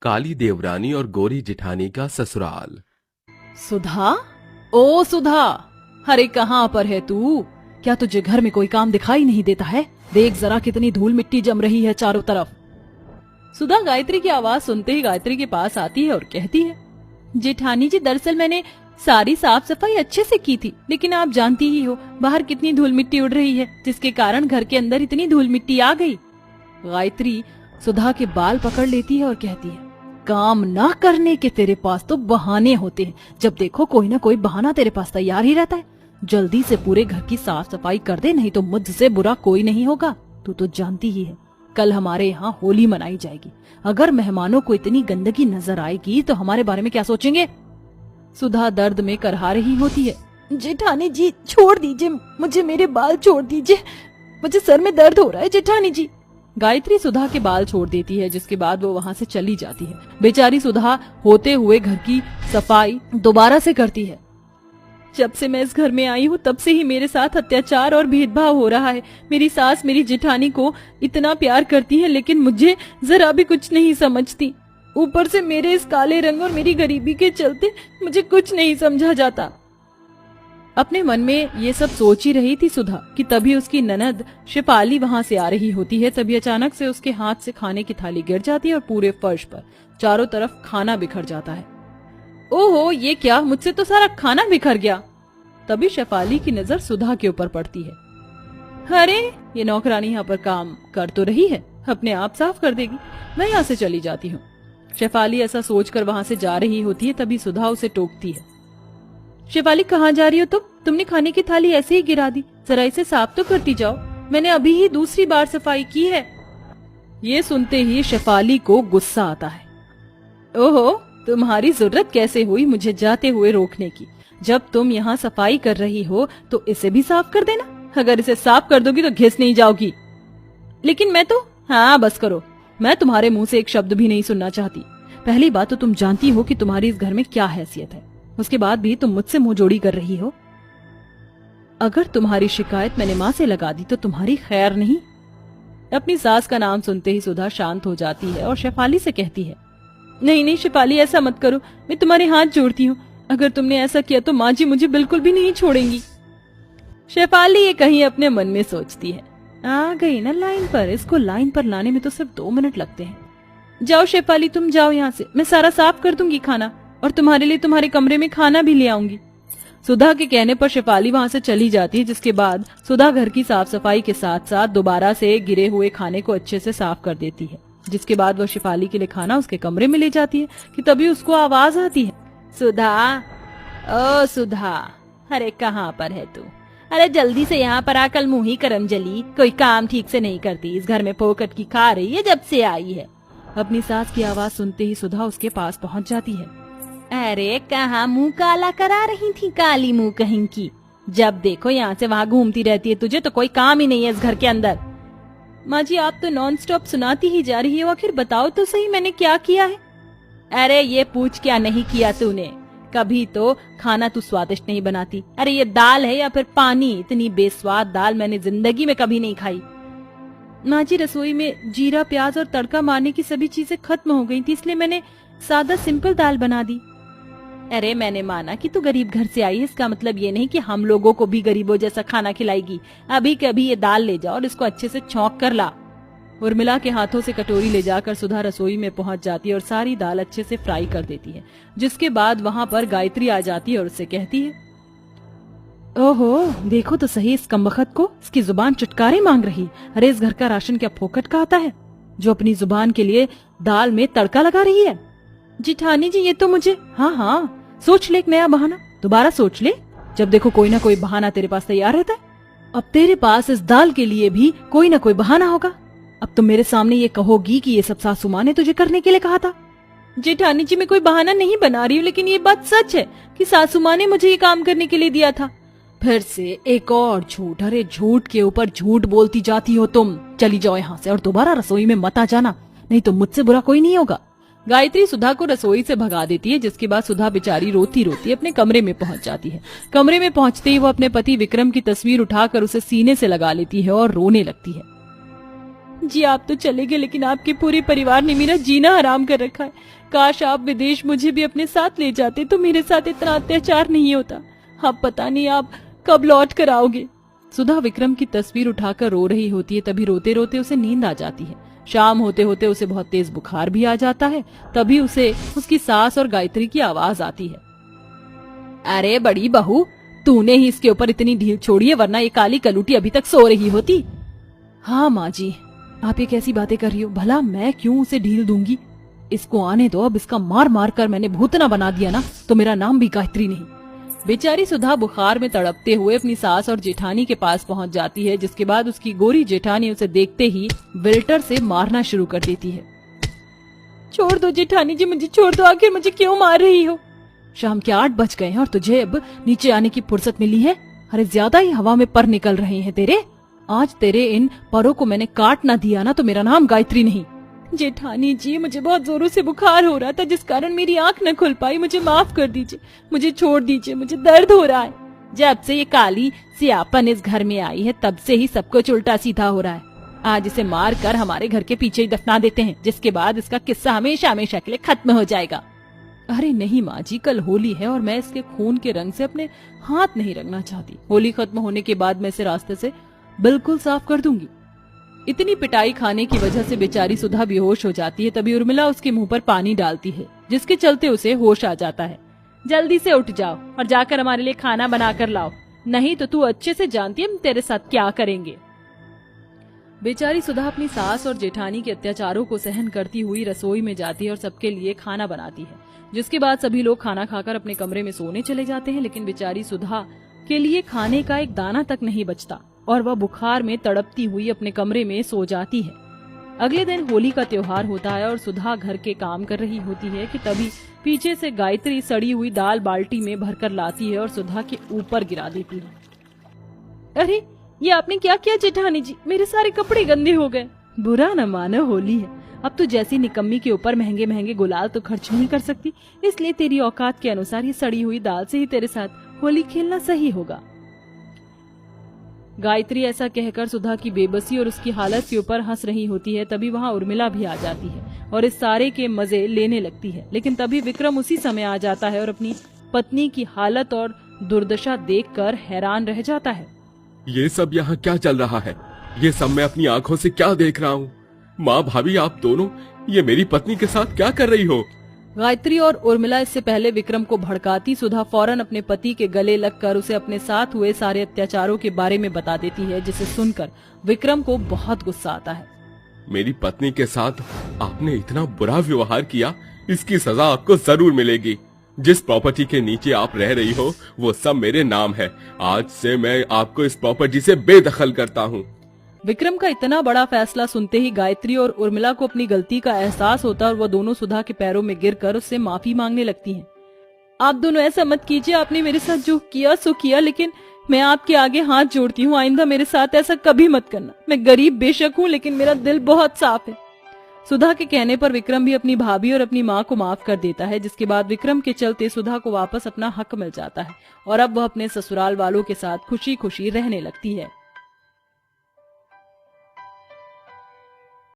काली देवरानी और गोरी जिठानी का ससुराल। सुधा, ओ सुधा, अरे कहाँ पर है तू? क्या तुझे घर में कोई काम दिखाई नहीं देता है? देख जरा कितनी धूल मिट्टी जम रही है चारों तरफ। सुधा गायत्री की आवाज सुनते ही गायत्री के पास आती है और कहती है, जेठानी जी दरअसल मैंने सारी साफ सफाई अच्छे से की थी, लेकिन आप जानती ही हो बाहर कितनी धूल मिट्टी उड़ रही है, जिसके कारण घर के अंदर इतनी धूल मिट्टी आ गई। गायत्री सुधा के बाल पकड़ लेती है और कहती है, काम ना करने के तेरे पास तो बहाने होते हैं। जब देखो कोई ना कोई बहाना तेरे पास तैयार ही रहता है। जल्दी से पूरे घर की साफ सफाई कर दे, नहीं तो मुझसे बुरा कोई नहीं होगा। तू तो जानती ही है कल हमारे यहाँ होली मनाई जाएगी। अगर मेहमानों को इतनी गंदगी नजर आएगी तो हमारे बारे में क्या सोचेंगे? सुधा दर्द में करहा रही होती है। जेठानी जी छोड़ दीजिए मुझे, मेरे बाल छोड़ दीजिए, मुझे सर में दर्द हो रहा है जेठानी जी। गायत्री सुधा के बाल छोड़ देती है, जिसके बाद वो वहाँ से चली जाती है। बेचारी सुधा होते हुए घर की सफाई दोबारा से करती है। जब से मैं इस घर में आई हूँ तब से ही मेरे साथ अत्याचार और भेदभाव हो रहा है। मेरी सास मेरी जेठानी को इतना प्यार करती है, लेकिन मुझे जरा भी कुछ नहीं समझती। ऊपर से मेरे इस काले रंग और मेरी गरीबी के चलते मुझे कुछ नहीं समझा जाता। अपने मन में ये सब सोच ही रही थी सुधा कि तभी उसकी ननद शेफाली वहाँ से आ रही होती है। तभी अचानक से उसके हाथ से खाने की थाली गिर जाती है और पूरे फर्श पर चारों तरफ खाना बिखर जाता है। ओहो, ये क्या, मुझसे तो सारा खाना बिखर गया। तभी शेफाली की नजर सुधा के ऊपर पड़ती है। अरे ये नौकरानी यहाँ पर काम कर तो रही है, अपने आप साफ कर देगी, मैं यहाँ से चली जाती हूँ। शेफाली ऐसा सोचकर वहाँ से जा रही होती है। तभी सुधा उसे टोकती है। शेफाली कहाँ जा रही हो तुम? तुमने खाने की थाली ऐसे ही गिरा दी, जरा इसे साफ तो करती जाओ, मैंने अभी ही दूसरी बार सफाई की है। ये सुनते ही शेफाली को गुस्सा आता है। ओहो, तुम्हारी जरूरत कैसे हुई मुझे जाते हुए रोकने की? जब तुम यहाँ सफाई कर रही हो तो इसे भी साफ कर देना। अगर इसे साफ कर दोगी तो घिस नहीं जाओगी। लेकिन मैं तो, हाँ बस करो, मैं तुम्हारे मुंह से एक शब्द भी नहीं सुनना चाहती। पहली बात तो तुम जानती हो कि तुम्हारी इस घर में क्या हैसियत है, उसके बाद भी तुम मुझसे मुंह जोड़ी कर रही हो। अगर तुम्हारी शिकायत मैंने माँ से लगा दी तो तुम्हारी खैर नहीं। अपनी सास का नाम सुनते ही सुधा शांत हो जाती है और शेफाली से कहती है, नहीं नहीं शेफाली, ऐसा मत करो, मैं तुम्हारे हाथ जोड़ती हूँ। अगर तुमने ऐसा किया तो माँ जी मुझे बिल्कुल भी नहीं छोड़ेंगी। शेफाली ये कहीं अपने मन में सोचती है, आ गई ना लाइन पर, इसको लाइन पर लाने में तो सिर्फ 2 मिनट लगते हैं। जाओ शेफाली, तुम जाओ यहाँ से, मैं सारा साफ कर दूंगी खाना, और तुम्हारे लिए तुम्हारे कमरे में खाना भी ले आऊंगी। सुधा के कहने पर शेफाली वहाँ से चली जाती है, जिसके बाद सुधा घर की साफ सफाई के साथ साथ दोबारा से गिरे हुए खाने को अच्छे से साफ कर देती है। जिसके बाद वो शेफाली के लिए खाना उसके कमरे में ले जाती है कि तभी उसको आवाज आती है, सुधा, ओ सुधा, अरे कहाँ पर है तू? अरे जल्दी से यहाँ पर आकर मुँह ही करम जली, कोई काम ठीक से नहीं करती, इस घर में फोकट की खा रही है जब से आई है। अपनी सास की आवाज सुनते ही सुधा उसके पास पहुँच जाती है। अरे कहाँ मुंह काला करा रही थी, काली मुंह कहीं की, जब देखो यहाँ से वहाँ घूमती रहती है, तुझे तो कोई काम ही नहीं है इस घर के अंदर। माँ जी आप तो नॉन स्टॉप सुनाती ही जा रही हो, आखिर बताओ तो सही मैंने क्या किया है? अरे ये पूछ क्या नहीं किया तूने, कभी तो खाना तू स्वादिष्ट नहीं बनाती। अरे ये दाल है या फिर पानी, इतनी बेस्वाद दाल मैंने जिंदगी में कभी नहीं खाई। माँ जी रसोई में जीरा प्याज और तड़का मारने की सभी चीजें खत्म हो गई थी, इसलिए मैंने सादा सिंपल दाल बना दी। अरे मैंने माना कि तू गरीब घर से आई है, इसका मतलब ये नहीं कि हम लोगों को भी गरीबों जैसा खाना खिलाएगी। अभी कभी ये दाल ले जाओ और इसको अच्छे से छौंक कर ला। उर्मिला के हाथों से कटोरी ले जाकर सुधा रसोई में पहुंच जाती है और सारी दाल अच्छे से फ्राई कर देती है। जिसके बाद वहां पर गायत्री आ जाती है और उससे कहती है, ओहो देखो तो सही इस कमबख्त को, इसकी जुबान चुटकारे मांग रही। अरे इस घर का राशन क्या फोकट का आता है जो अपनी जुबान के लिए दाल में तड़का लगा रही है? जिठानी जी ये तो मुझे, हाँ सोच ले एक नया बहाना, दोबारा सोच ले, जब देखो कोई ना कोई बहाना तेरे पास तैयार रहता है। अब तेरे पास इस दाल के लिए भी कोई ना कोई बहाना होगा। अब तुम मेरे सामने ये कहोगी कि ये सब सासू माँ ने तुझे करने के लिए कहा था। जेठानी जी मैं कोई बहाना नहीं बना रही हूँ, लेकिन ये बात सच है कि सासू माँ ने मुझे ये काम करने के लिए दिया था। फिर से एक और झूठ, अरे झूठ के ऊपर झूठ बोलती जाती हो तुम। चली जाओ यहाँ से और दोबारा रसोई में मत आ जाना, नहीं तो मुझसे बुरा कोई नहीं होगा। गायत्री सुधा को रसोई से भगा देती है, जिसके बाद सुधा बेचारी रोती रोती अपने कमरे में पहुंच जाती है। कमरे में पहुंचते ही वो अपने पति विक्रम की तस्वीर उठाकर उसे सीने से लगा लेती है और रोने लगती है। जी आप तो चले गए, लेकिन आपके पूरे परिवार ने मेरा जीना हराम कर रखा है। काश आप विदेश मुझे भी अपने साथ ले जाते तो मेरे साथ इतना अत्याचार नहीं होता। अब पता नहीं आप कब लौट कर आओगे। सुधा विक्रम की तस्वीर उठाकर रो रही होती है। तभी रोते रोते उसे नींद आ जाती है। शाम होते होते उसे बहुत तेज बुखार भी आ जाता है। तभी उसे उसकी सास और गायत्री की आवाज आती है। अरे बड़ी बहू, तूने ही इसके ऊपर इतनी ढील छोड़ी है, वरना ये काली कलूटी अभी तक सो रही होती। हाँ माँ जी, आप ये कैसी बातें कर रही हो? भला मैं क्यों उसे ढील दूंगी? इसको आने दो। अब इसका मार मार कर मैंने भूतना बना दिया ना, तो मेरा नाम भी गायत्री नहीं। बेचारी सुधा बुखार में तड़पते हुए अपनी सास और जेठानी के पास पहुंच जाती है, जिसके बाद उसकी गोरी जेठानी उसे देखते ही विल्टर से मारना शुरू कर देती है। छोड़ दो जेठानी जी, मुझे छोड़ दो। आखिर मुझे क्यों मार रही हो? शाम के 8 बज गए हैं और तुझे अब नीचे आने की फुर्सत मिली है? अरे ज्यादा ही हवा में पर निकल रहे हैं तेरे। आज तेरे इन परों को मैंने काट ना दिया ना, तो मेरा नाम गायत्री नहीं। जेठानी जी, मुझे बहुत जोरों से बुखार हो रहा था, जिस कारण मेरी आंख न खुल पाई। मुझे माफ कर दीजिए, मुझे छोड़ दीजिए, मुझे दर्द हो रहा है। जब से ये काली सियापन इस घर में आई है, तब से ही सब कुछ उल्टा सीधा हो रहा है। आज इसे मार कर हमारे घर के पीछे ही दफना देते हैं, जिसके बाद इसका किस्सा हमेशा हमेशा के लिए खत्म हो जाएगा। अरे नहीं माँ जी, कल होली है और मैं इसके खून के रंग से अपने हाथ नहीं रंगना चाहती। होली खत्म होने के बाद मैं इसे रास्ते से बिल्कुल साफ कर दूंगी। इतनी पिटाई खाने की वजह से बेचारी सुधा बेहोश हो जाती है। तभी उर्मिला उसके मुंह पर पानी डालती है, जिसके चलते उसे होश आ जाता है। जल्दी से उठ जाओ और जाकर हमारे लिए खाना बना कर लाओ, नहीं तो तू अच्छे से जानती है हम तेरे साथ क्या करेंगे। बेचारी सुधा अपनी सास और जेठानी के अत्याचारों को सहन करती हुई रसोई में जाती है और सबके लिए खाना बनाती है, जिसके बाद सभी लोग खाना खाकर अपने कमरे में सोने चले जाते हैं। लेकिन बेचारी सुधा के लिए खाने का एक दाना तक नहीं बचता और वह बुखार में तड़पती हुई अपने कमरे में सो जाती है। अगले दिन होली का त्योहार होता है और सुधा घर के काम कर रही होती है कि तभी पीछे से गायत्री सड़ी हुई दाल बाल्टी में भरकर लाती है और सुधा के ऊपर गिरा देती है। अरे ये आपने क्या किया जेठानी जी? मेरे सारे कपड़े गंदे हो गए। बुरा न मानो, होली है। अब तू जैसी निकम्मी के ऊपर महंगे महंगे गुलाल तो खर्च नहीं कर सकती, इसलिए तेरी औकात के अनुसार ये सड़ी हुई दाल से ही तेरे साथ होली खेलना सही होगा। गायत्री ऐसा कहकर सुधा की बेबसी और उसकी हालत के ऊपर हंस रही होती है। तभी वहाँ उर्मिला भी आ जाती है और इस सारे के मजे लेने लगती है। लेकिन तभी विक्रम उसी समय आ जाता है और अपनी पत्नी की हालत और दुर्दशा देखकर हैरान रह जाता है। ये सब यहाँ क्या चल रहा है? ये सब मैं अपनी आंखों से क्या देख रहा हूँ? माँ भाभी, आप दोनों ये मेरी पत्नी के साथ क्या कर रही हो? गायत्री और उर्मिला इससे पहले विक्रम को भड़काती सुधा फौरन अपने पति के गले लगकर उसे अपने साथ हुए सारे अत्याचारों के बारे में बता देती है, जिसे सुनकर विक्रम को बहुत गुस्सा आता है। मेरी पत्नी के साथ आपने इतना बुरा व्यवहार किया, इसकी सजा आपको जरूर मिलेगी। जिस प्रॉपर्टी के नीचे आप रह रही हो वो सब मेरे नाम है। आज से मैं आपको इस प्रॉपर्टी से बेदखल करता हूँ। विक्रम का इतना बड़ा फैसला सुनते ही गायत्री और उर्मिला को अपनी गलती का एहसास होता है और वह दोनों सुधा के पैरों में गिरकर उससे माफी मांगने लगती हैं। आप दोनों ऐसा मत कीजिए, आपने मेरे साथ जो किया सो किया, लेकिन मैं आपके आगे हाथ जोड़ती हूँ, आइंदा मेरे साथ ऐसा कभी मत करना। मैं गरीब बेशक हूँ, लेकिन मेरा दिल बहुत साफ है। सुधा के कहने पर विक्रम भी अपनी भाभी और अपनी माँ को माफ कर देता है, जिसके बाद विक्रम के चलते सुधा को वापस अपना हक मिल जाता है और अब वह अपने ससुराल वालों के साथ खुशी खुशी रहने लगती है।